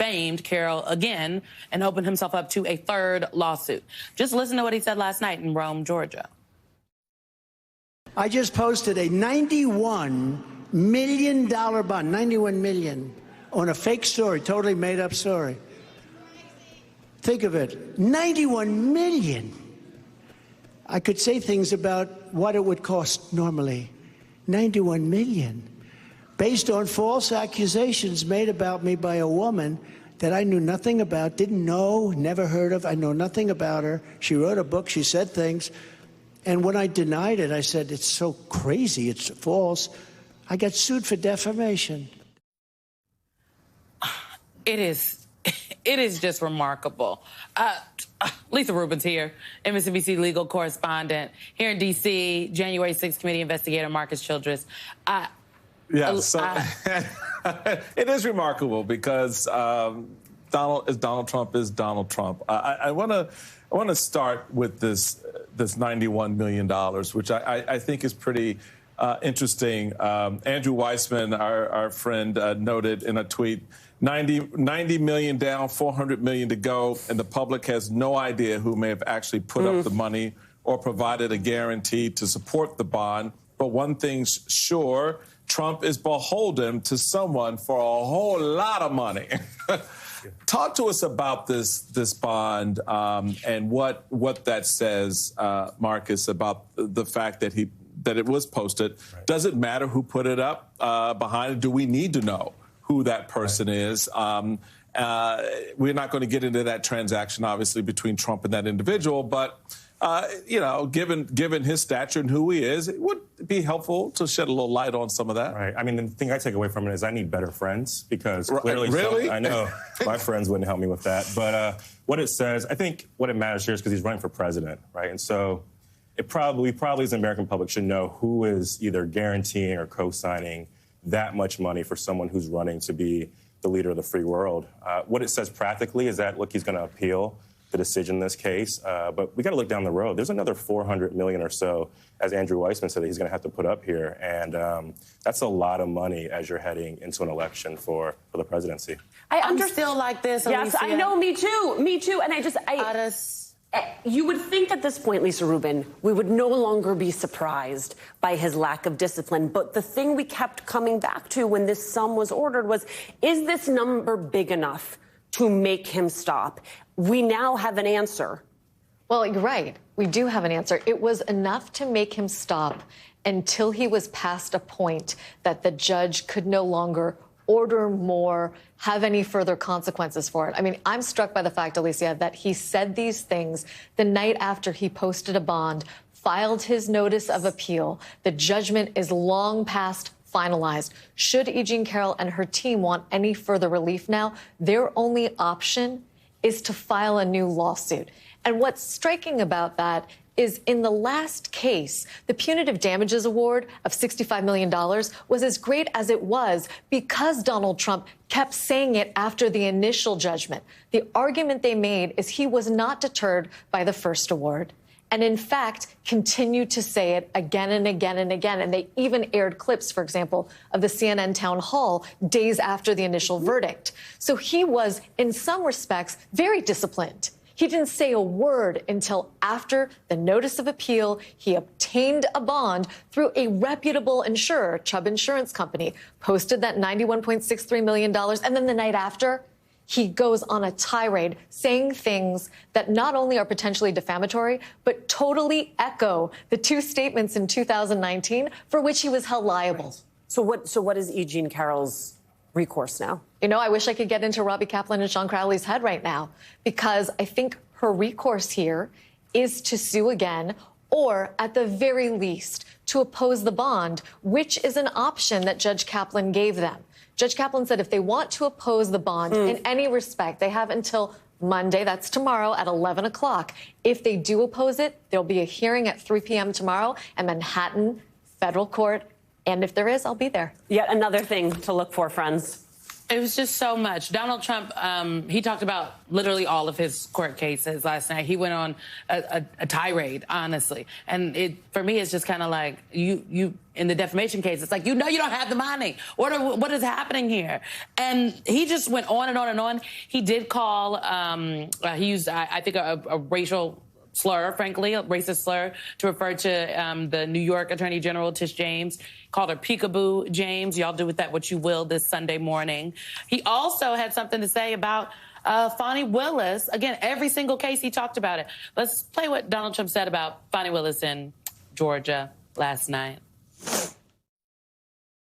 defamed Carroll again and opened himself up to a third lawsuit. Just listen to what he said last night in Rome, Georgia. I just posted a $91 million bond, $91 million, on a fake story, totally made up story. Think of it, $91 million. I could say things about what it would cost normally. $91 million. Based on false accusations made about me by a woman that I knew nothing about, didn't know, never heard of. I know nothing about her. She wrote a book, she said things. And when I denied it, I said, it's so crazy, it's false. I got sued for defamation. It is just remarkable. Lisa Rubin's here, Msnbc legal correspondent. Here in D.C., January 6th committee investigator Marcus Childress. It is remarkable because Donald Trump is Donald Trump. I want to start with this $91 million, which I think is pretty interesting. Andrew Weissman, our friend, noted in a tweet, 90 million down, 400 million to go, and the public has no idea who may have actually put up the money or provided a guarantee to support the bond. But one thing's sure, Trump is beholden to someone for a whole lot of money. Talk to us about this bond and what that says, Marcus, about the fact that it was posted. Right. Does it matter who put it up behind it? Do we need to know who that person is? We're not going to get into that transaction, obviously, between Trump and that individual, but given his stature and who he is, it would be helpful to shed a little light on some of that. Right. I mean, the thing I take away from it is I need better friends because clearly, really? I know my friends wouldn't help me with that. But what it says, I think what it matters here is because he's running for president, right? And so we probably as the American public should know who is either guaranteeing or co-signing that much money for someone who's running to be the leader of the free world. What it says practically is that, look, he's going to appeal the decision in this case, but we got to look down the road. There's another 400 million or so, as Andrew Weissman said, that he's going to have to put up here, and that's a lot of money as you're heading into an election for the presidency. I'm still like this, Alicia. Yes, I know, me too, and you would think at this point, Lisa Rubin, we would no longer be surprised by his lack of discipline. But the thing we kept coming back to when this sum was ordered was, is this number big enough to make him stop? We now have an answer. Well, you're right. We do have an answer. It was enough to make him stop until he was past a point that the judge could no longer order more, have any further consequences for it. I mean, I'm struck by the fact, Alicia, that he said these things the night after he posted a bond, filed his notice of appeal. The judgment is long past finalized. Should E. Jean Carroll and her team want any further relief now, their only option is to file a new lawsuit. And what's striking about that is in the last case, the punitive damages award of $65 million was as great as it was because Donald Trump kept saying it after the initial judgment. The argument they made is he was not deterred by the first award, and in fact, continued to say it again and again and again. And they even aired clips, for example, of the CNN town hall days after the initial verdict. So he was, in some respects, very disciplined. He didn't say a word until after the notice of appeal. He obtained a bond through a reputable insurer, Chubb Insurance Company, posted that $91.63 million. And then the night after, he goes on a tirade saying things that not only are potentially defamatory, but totally echo the two statements in 2019 for which he was held liable. So what is E. Jean Carroll's recourse now? You know, I wish I could get into Robbie Kaplan and Sean Crowley's head right now, because I think her recourse here is to sue again, or at the very least to oppose the bond, which is an option that Judge Kaplan gave them. Judge Kaplan said if they want to oppose the bond in any respect, they have until Monday, that's tomorrow, at 11 o'clock. If they do oppose it, there'll be a hearing at 3 p.m. tomorrow in Manhattan Federal Court. And if there is, I'll be there. Yet another thing to look for, friends. It was just so much. Donald Trump, he talked about literally all of his court cases last night. He went on a tirade, honestly. And for me, it's just kind of like, you in the defamation case, it's like, you don't have the money. What is happening here? And he just went on and on and on. He did call, he used, I think, a racial slur, frankly, a racist slur, to refer to the New York Attorney General, Tish James. Called her Peekaboo James. Y'all do with that what you will this Sunday morning. He also had something to say about Fani Willis. Again, every single case he talked about it. Let's play what Donald Trump said about Fani Willis in Georgia last night.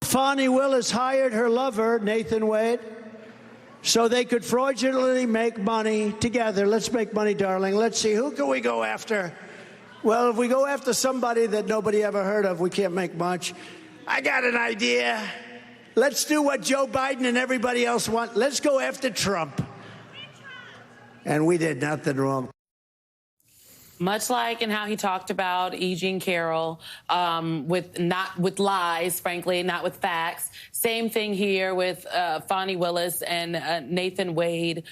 Fani Willis hired her lover, Nathan Wade, so they could fraudulently make money together. Let's make money, darling. Let's see, who can we go after? Well, if we go after somebody that nobody ever heard of, we can't make much. I got an idea. Let's do what Joe Biden and everybody else want. Let's go after Trump. And we did nothing wrong. Much like in how he talked about E. Jean Carroll, not with lies, frankly, not with facts. Same thing here with Fani Willis and Nathan Wade.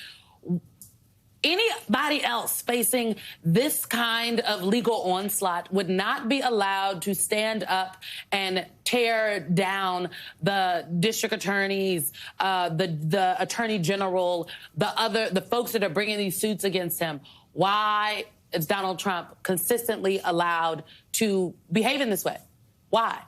Anybody else facing this kind of legal onslaught would not be allowed to stand up and tear down the district attorneys, the attorney general, the folks that are bringing these suits against him. Why is Donald Trump consistently allowed to behave in this way? Why?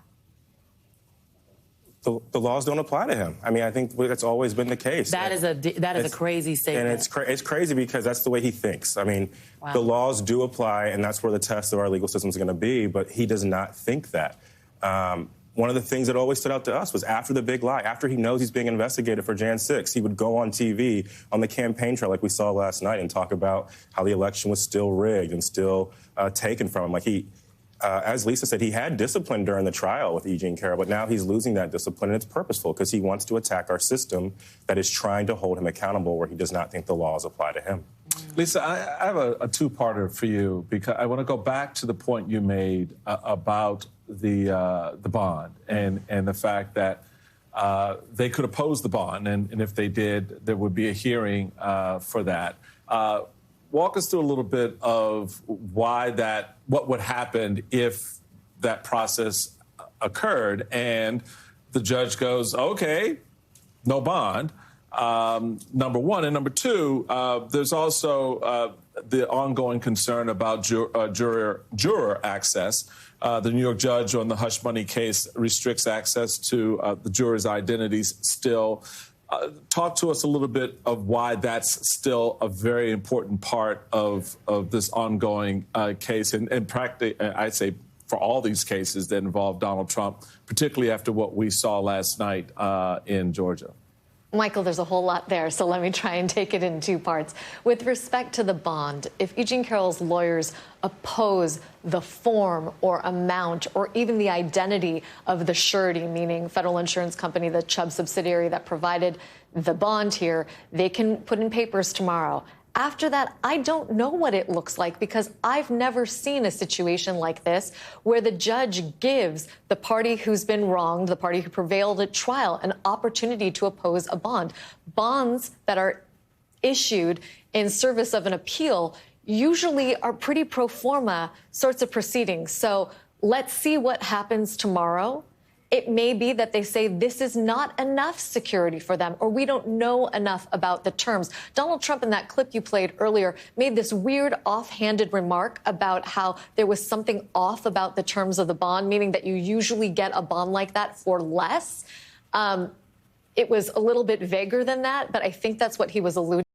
The laws don't apply to him. I mean, I think that's always been the case. That is a crazy statement. And it's crazy because that's the way he thinks. I mean, wow. The laws do apply, and that's where the test of our legal system is going to be, but he does not think that. One of the things that always stood out to us was after the big lie, after he knows he's being investigated for Jan 6, he would go on TV on the campaign trail like we saw last night and talk about how the election was still rigged and still taken from him. Like as Lisa said, he had discipline during the trial with E. Jean Carroll, but now he's losing that discipline, and it's purposeful because he wants to attack our system that is trying to hold him accountable where he does not think the laws apply to him. Lisa, I have a two-parter for you because I want to go back to the point you made about the bond and the fact that they could oppose the bond, and if they did, there would be a hearing for that. Walk us through a little bit of what would happen if that process occurred and the judge goes, okay, no bond, number one. And number two, there's also the ongoing concern about juror access. The New York judge on the hush money case restricts access to the jurors' identities still. Talk to us a little bit of why that's still a very important part of this ongoing case, and practically, I'd say, for all these cases that involve Donald Trump, particularly after what we saw last night in Georgia. Michael, there's a whole lot there, so let me try and take it in two parts. With respect to the bond, if E. Jean Carroll's lawyers oppose the form or amount or even the identity of the surety, meaning federal insurance company, the Chubb subsidiary that provided the bond here, they can put in papers tomorrow. After that, I don't know what it looks like because I've never seen a situation like this where the judge gives the party who's been wronged, the party who prevailed at trial, an opportunity to oppose a bond. Bonds that are issued in service of an appeal usually are pretty pro forma sorts of proceedings. So let's see what happens tomorrow. It may be that they say this is not enough security for them, or we don't know enough about the terms. Donald Trump, in that clip you played earlier, made this weird offhanded remark about how there was something off about the terms of the bond, meaning that you usually get a bond like that for less. It was a little bit vaguer than that, but I think that's what he was alluding to.